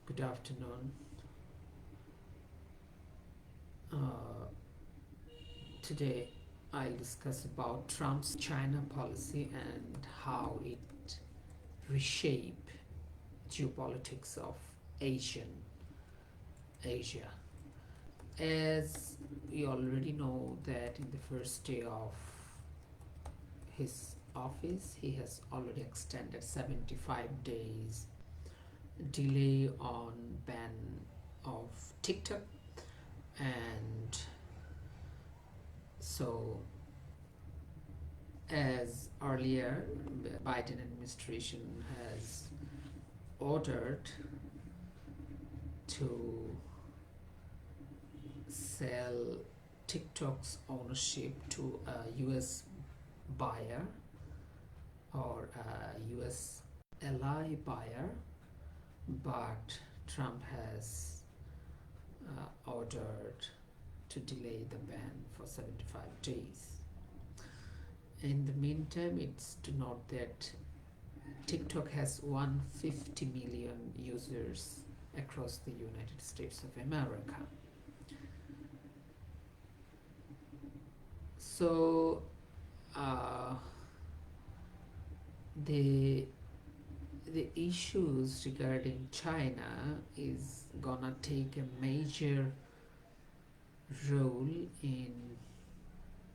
Good afternoon. Uh, Today I'll discuss about Trump's China policy and how it reshape geopolitics of Asian Asia. As we already know that in the first day of his office, he has already extended 75 days delay on ban of TikTok, and so as earlier Biden administration has ordered to sell TikTok's ownership to a US buyer or a US ally buyer, but Trump has ordered to delay the ban for 75 days. In the meantime, it's to note that TikTok has 150 million users across the United States of America. So uh, the the issues regarding China is gonna take a major role in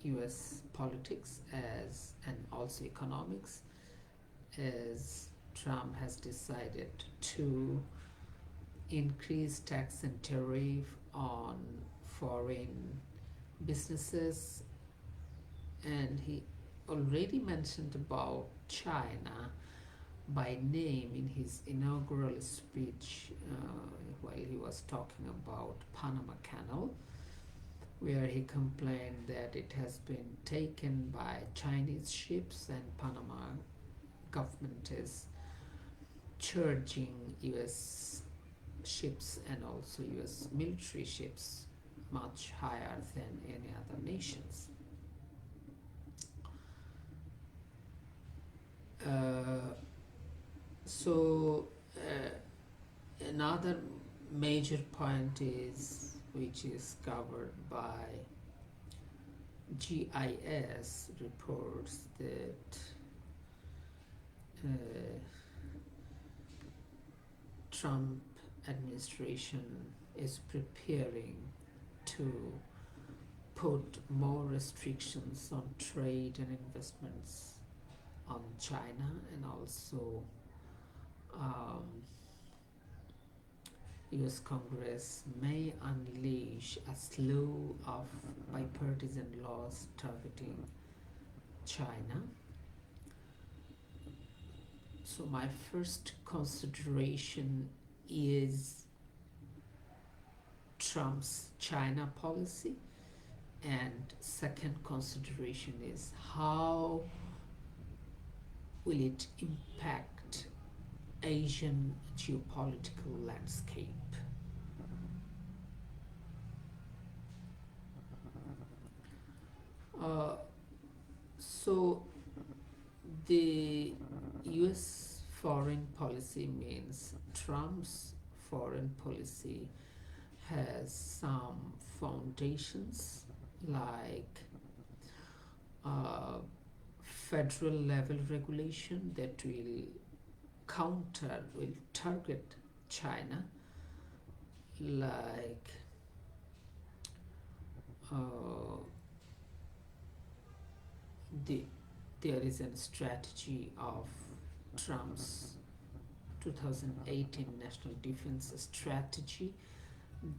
US politics as and also economics, as Trump has decided to increase tax and tariff on foreign businesses, and he already mentioned about China by name in his inaugural speech while he was talking about Panama Canal, where he complained that it has been taken by Chinese ships and Panama government is charging US ships and also US military ships much higher than any other nations. Uh, so another major point is which is covered by GIS reports that Trump administration is preparing to put more restrictions on trade and investments on China, and also US Congress may unleash a slew of bipartisan laws targeting China. So my first consideration is Trump's China policy, and second consideration is how will it impact Asian geopolitical landscape. Uh, so the US foreign policy means Trump's foreign policy has some foundations like federal level regulation that will target China, like the there is a strategy of Trump's 2018 National Defense Strategy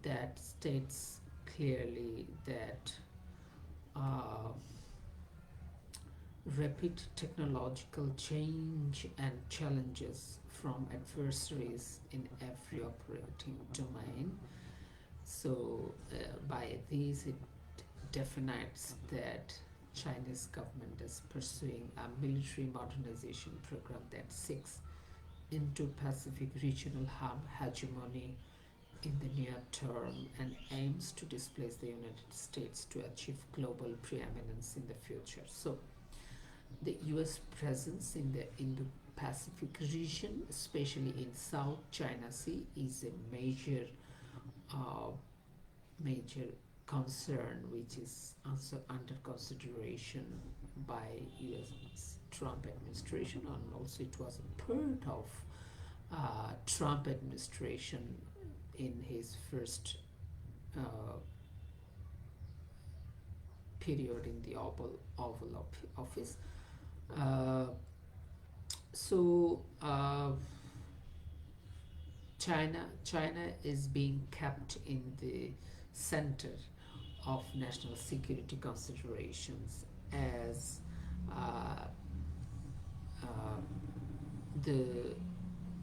that states clearly that rapid technological change and challenges from adversaries in every operating domain. So by these it defines that Chinese government is pursuing a military modernization program that seeks Indo-Pacific regional hegemony in the near term and aims to displace the United States to achieve global preeminence in the future. So the US presence in the Pacific region, especially in South China Sea, is a uh, major concern, which is also under consideration by U.S. Trump administration, and also it was a part of Trump administration in his first uh, period in the Oval Office. Uh, so China is being kept in the center of national security considerations as uh, uh, the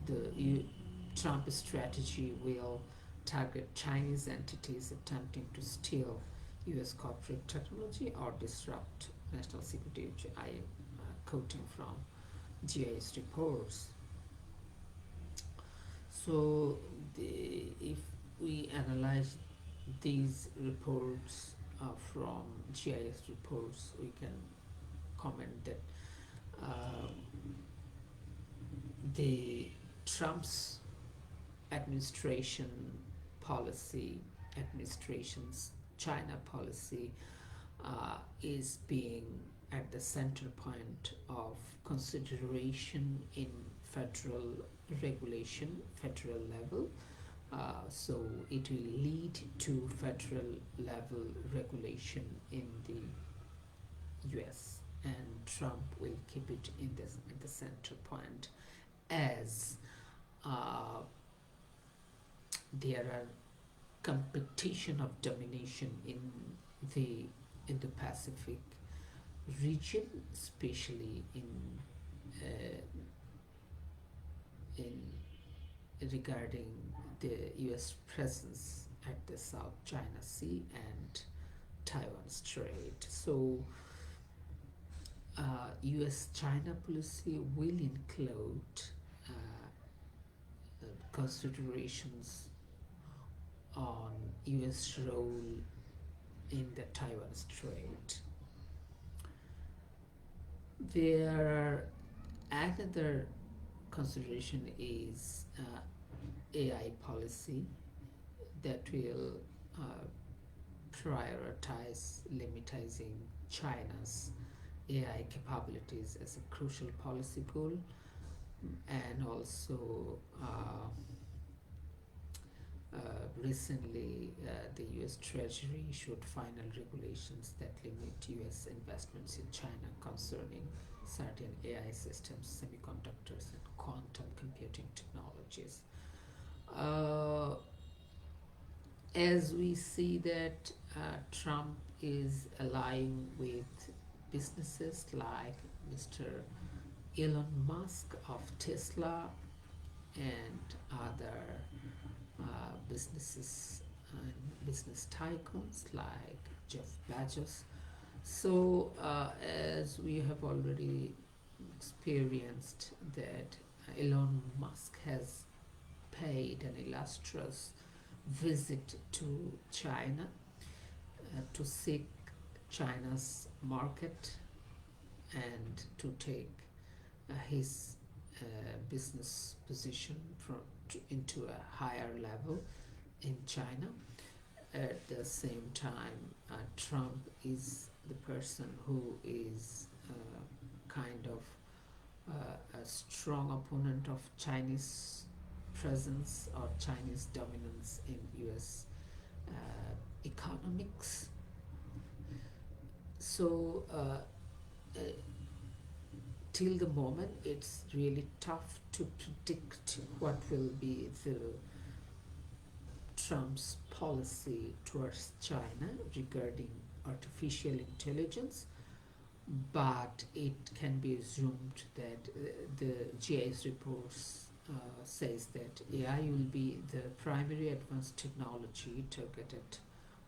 the Trump strategy will target Chinese entities attempting to steal U.S. corporate technology or disrupt national security, which I am quoting from GIS reports. So, if we analyze these reports from GIS reports, we can comment that uh, the Trump's administration administration's China policy is being at the center point of consideration in federal regulation, federal level. So it will lead to federal level regulation in the US, and Trump will keep it in the center point as uh, there are competition of domination the in the Pacific region, especially uh, in regarding the U.S. presence at the South China Sea and Taiwan Strait. So, U.S. China policy will include considerations on U.S. role in the Taiwan Strait. There another consideration is AI policy that will uh, prioritize limiting China's AI capabilities as a crucial policy goal, and also recently the US Treasury issued final regulations that limit US investments in China concerning certain AI systems, semiconductors, and quantum computing technologies. Uh, as we see that Trump is allying with businesses like Mr. Elon Musk of Tesla and other businesses and business tycoons like Jeff Bezos. So, as we have already experienced that Elon Musk has paid an illustrious visit to China to seek China's market and to take his business position into a higher level in China. At the same time, Trump is the person who is kind of a strong opponent of Chinese presence or Chinese dominance in US economics. So, till the moment, it's really tough to predict what will be the Trump's policy towards China regarding artificial intelligence, but it can be assumed that the GIS reports says that AI will be the primary advanced technology targeted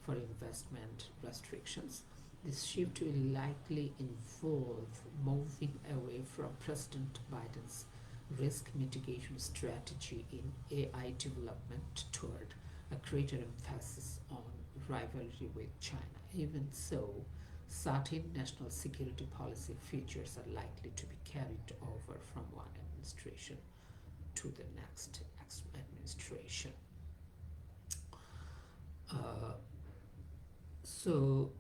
for investment restrictions. This shift will likely involve moving away from President Biden's risk mitigation strategy in AI development toward a greater emphasis on rivalry with China. Even so, certain national security policy features are likely to be carried over from one administration to the next administration. Uh, so,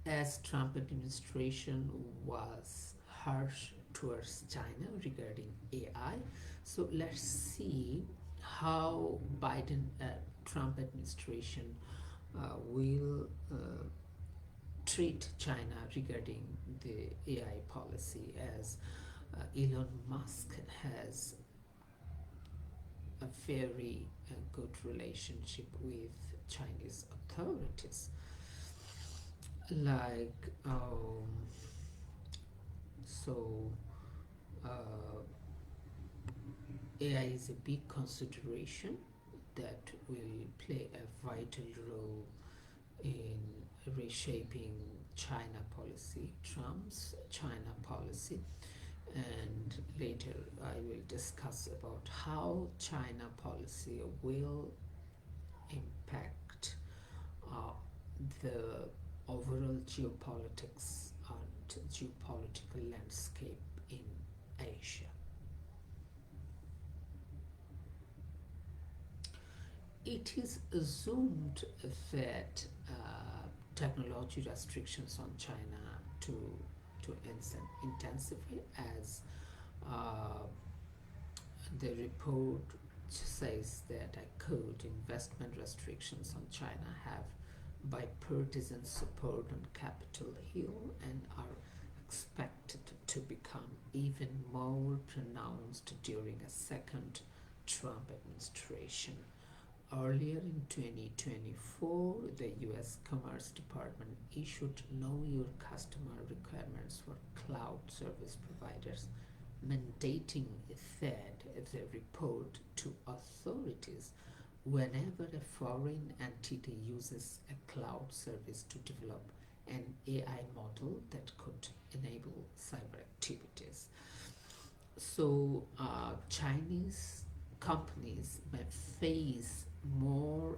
as Trump administration was harsh towards China regarding AI, so let's see how Biden Trump administration will treat China regarding the AI policy, as Elon Musk has a very good relationship with Chinese authorities. Like, so uh, AI is a big consideration that will play a vital role in reshaping China policy, Trump's China policy, and later I will discuss about how China policy will impact uh, the overall geopolitics and geopolitical landscape in Asia. It is assumed that technology restrictions on China to intensify, as uh, the report says that, I quote, investment restrictions on China have bipartisan support on Capitol Hill and are expected to become even more pronounced during a second Trump administration. Earlier in 2024, the US Commerce Department issued Know Your Customer requirements for cloud service providers, mandating that they report to authorities whenever a foreign entity uses a cloud service to develop an AI model that could enable cyber activities. So, Chinese companies may face more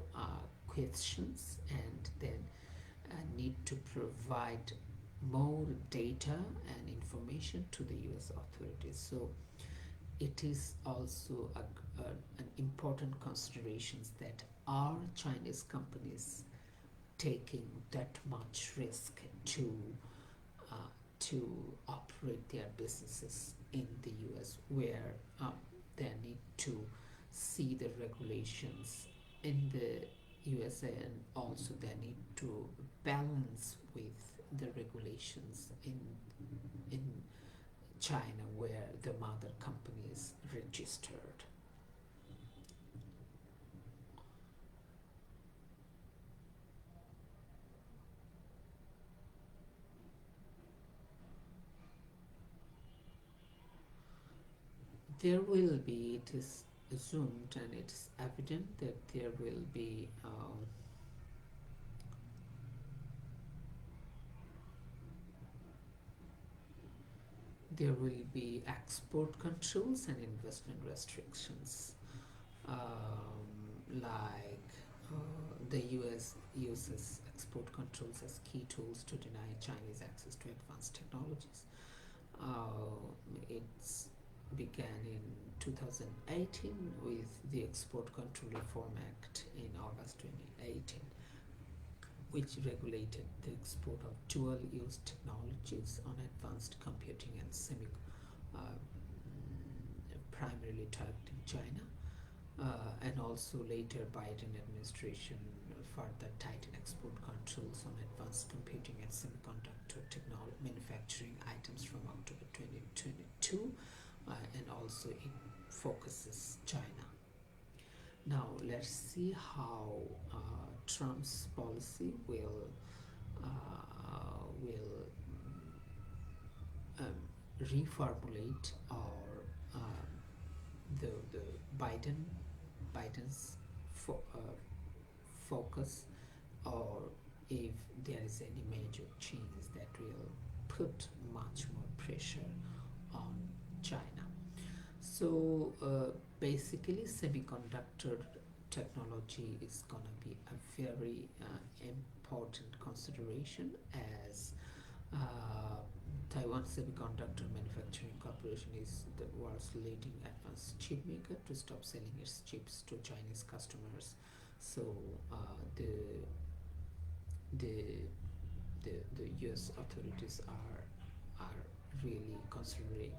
questions and then need to provide more data and information to the US authorities. So, it is also an important consideration that are Chinese companies taking that much risk uh, to operate their businesses in the US, where they need to see the regulations in the USA, and also they need to balance with the regulations in China, where the mother company is registered. There will be, it is assumed and it is evident that there will be export controls and investment restrictions, like the US uses export controls as key tools to deny Chinese access to advanced technologies. It's began in 2018 with the Export Control Reform Act in August 2018, which regulated the export of dual-use technologies on advanced computing and primarily targeting China. And also later Biden administration further tightened export controls on advanced computing and semiconductor technology manufacturing items from October 2022, and also it focuses China. Now let's see how Trump's policy will reformulate, or the Biden's focus, or if there is any major change that will put much more pressure on China. So basically, semiconductor technology is gonna be a very important consideration, as uh, Taiwan Semiconductor Manufacturing Corporation is the world's leading advanced chip maker to stop selling its chips to Chinese customers. So the the the U.S. authorities are really considering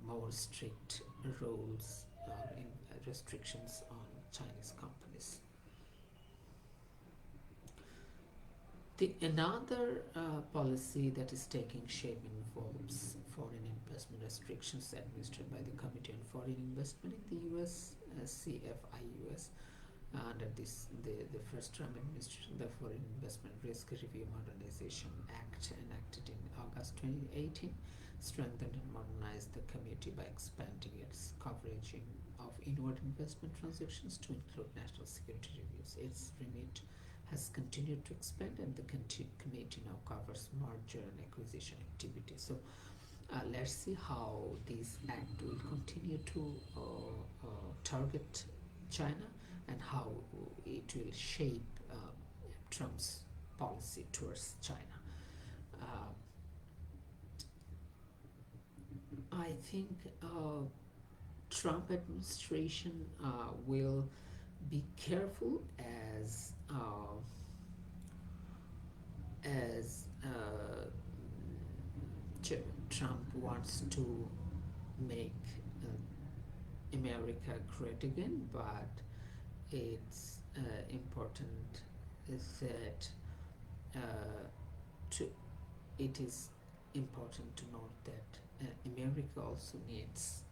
more strict rules in restrictions on Chinese companies. The another policy that is taking shape involves foreign investment restrictions administered by the Committee on Foreign Investment in the U.S., CFIUS. Under the first Trump administration, the Foreign Investment Risk Review Modernization Act, enacted in August 2018, strengthened and modernized the committee by expanding its coverage of inward investment transactions to include national security reviews. Its remit has continued to expand, and the committee now covers merger and acquisition activities. So let's see how this act will continue to target China and how it will shape Trump's policy towards China. I think Trump administration will be careful as Trump wants to make America great again, but it's important that to it is important to note that America also needs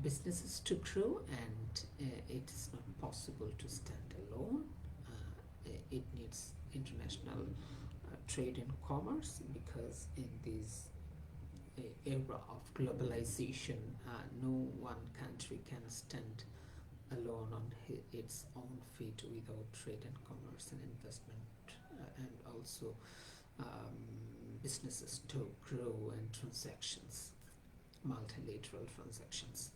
businesses to grow, and it is not possible to stand alone. It needs international trade and commerce, because in this era of globalization, no one country can stand alone on its own feet without trade and commerce and investment, and also businesses to grow and transactions, multilateral transactions.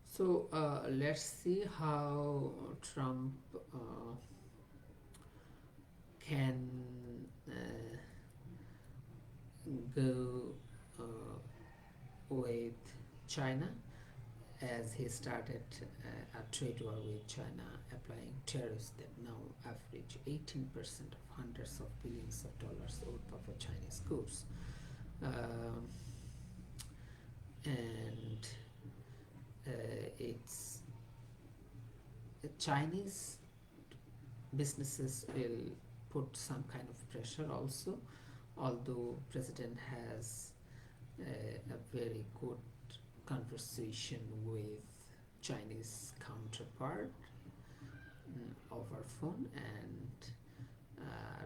So let's see how Trump can go with China, as he started a trade war with China, applying tariffs that now average 18% of hundreds of billions of dollars worth of Chinese goods. And it's Chinese businesses will put some kind of pressure also, although President has a very good conversation with Chinese counterpart over phone, and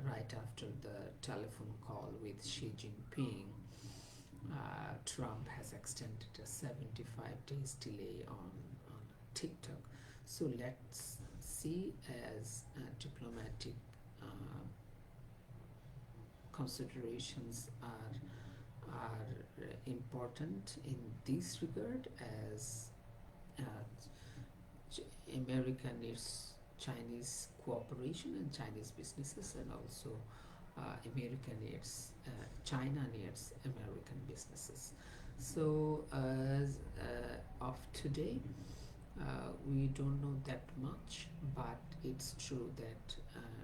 right after the telephone call with Xi Jinping, Trump has extended a 75 days delay on TikTok. So let's see, as diplomatic considerations are important in this regard, as America needs Chinese cooperation and Chinese businesses, and also America needs China needs American businesses. So as of today, we don't know that much, but it's true that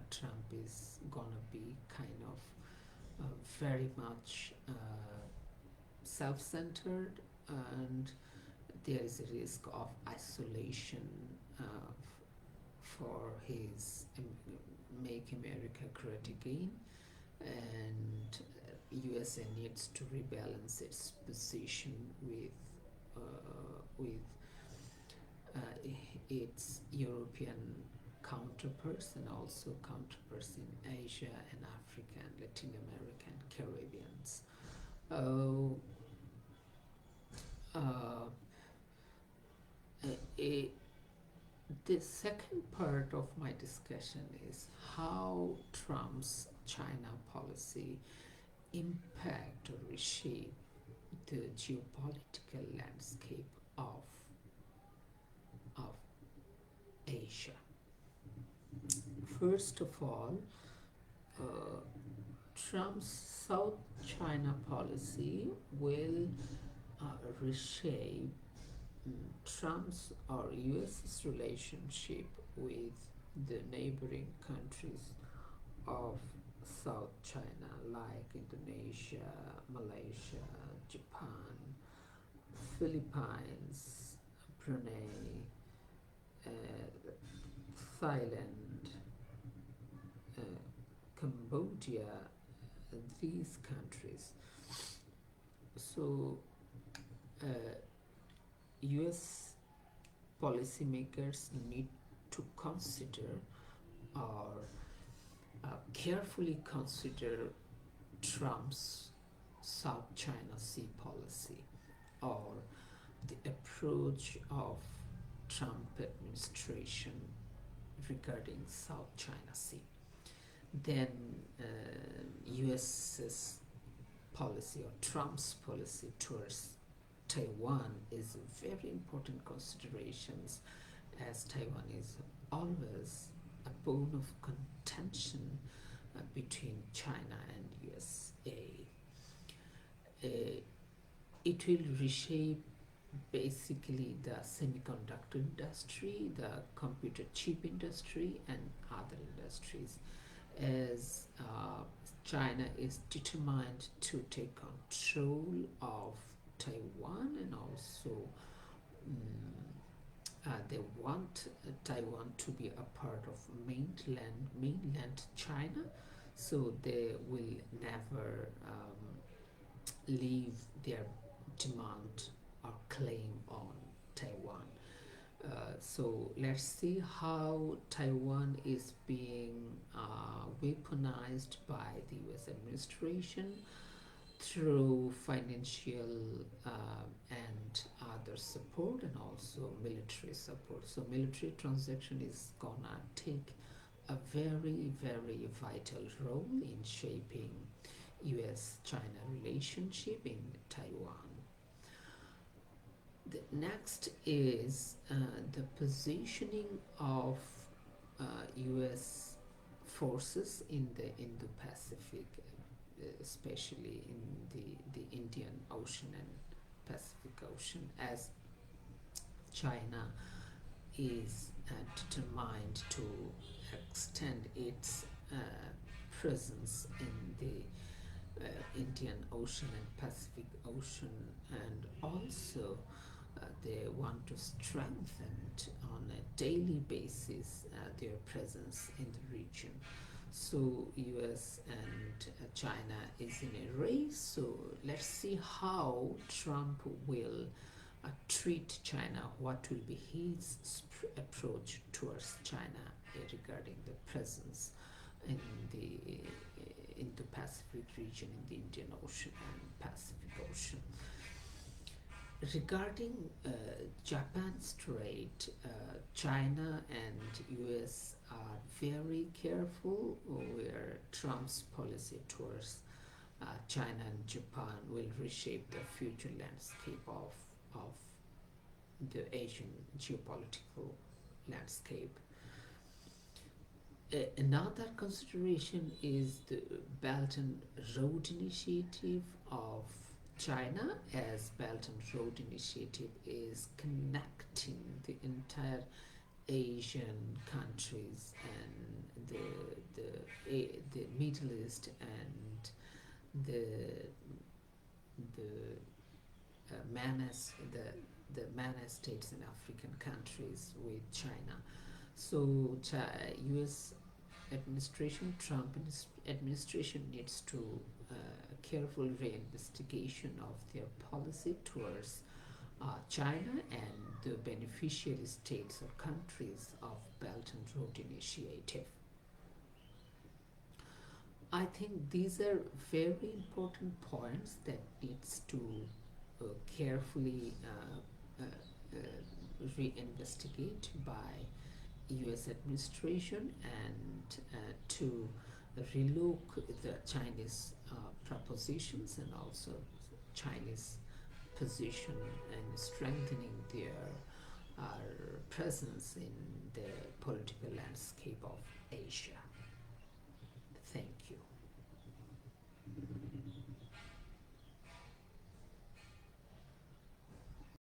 Trump is gonna be kind of very much self-centered, and there is a risk of isolation for his Make America Great Again, and USA needs to rebalance its position with its European counterparts, and also counterparts in Asia and Africa and Latin America and Caribbeans. The second part of my discussion is how Trump's China policy impact or reshape the geopolitical landscape of Asia. First of all, uh, Trump's South China policy will reshape Trump's or US's relationship with the neighboring countries of South China like Indonesia, Malaysia, Japan, Philippines, Brunei, uh, Thailand, uh, Cambodia, these countries. So, US policymakers need to consider or carefully consider Trump's South China Sea policy or the approach of Trump administration regarding South China Sea. Then US's policy or Trump's policy towards Taiwan is a very important considerations as Taiwan is always a bone of contention between China and USA. Uh, it will reshape basically the semiconductor industry, the computer chip industry, and other industries as China is determined to take control of Taiwan and also they want Taiwan to be a part of mainland China, so they will never leave their demand or claim on Taiwan. So let's see how Taiwan is being weaponized by the US administration through financial and other support and also military support. So military transaction is gonna take a very, very vital role in shaping US-China relationship in Taiwan. The next is the positioning of US forces in the Indo-Pacific, especially in the Indian Ocean and Pacific Ocean, as China is determined to extend its presence in the Indian Ocean and Pacific Ocean, and also they want to strengthen on a daily basis their presence in the region. So US and China is in a race. So let's see how Trump will treat China. What will be his approach towards China regarding the presence in the Indo-Pacific region, in the Indian Ocean and Pacific Ocean. Regarding Japan Strait, China and US are very careful where Trump's policy towards China and Japan will reshape the future landscape of the Asian geopolitical landscape. Another consideration is the Belt and Road Initiative of China, as Belt and Road Initiative is connecting the entire Asian countries and the Middle East and the the mana states and African countries with China. So U.S. administration, Trump administration needs to careful reinvestigation of their policy towards China and the beneficiary states or countries of Belt and Road Initiative. I think these are very important points that needs to carefully reinvestigate by US administration and to relook the Chinese propositions and also Chinese position and strengthening their presence in the political landscape of Asia.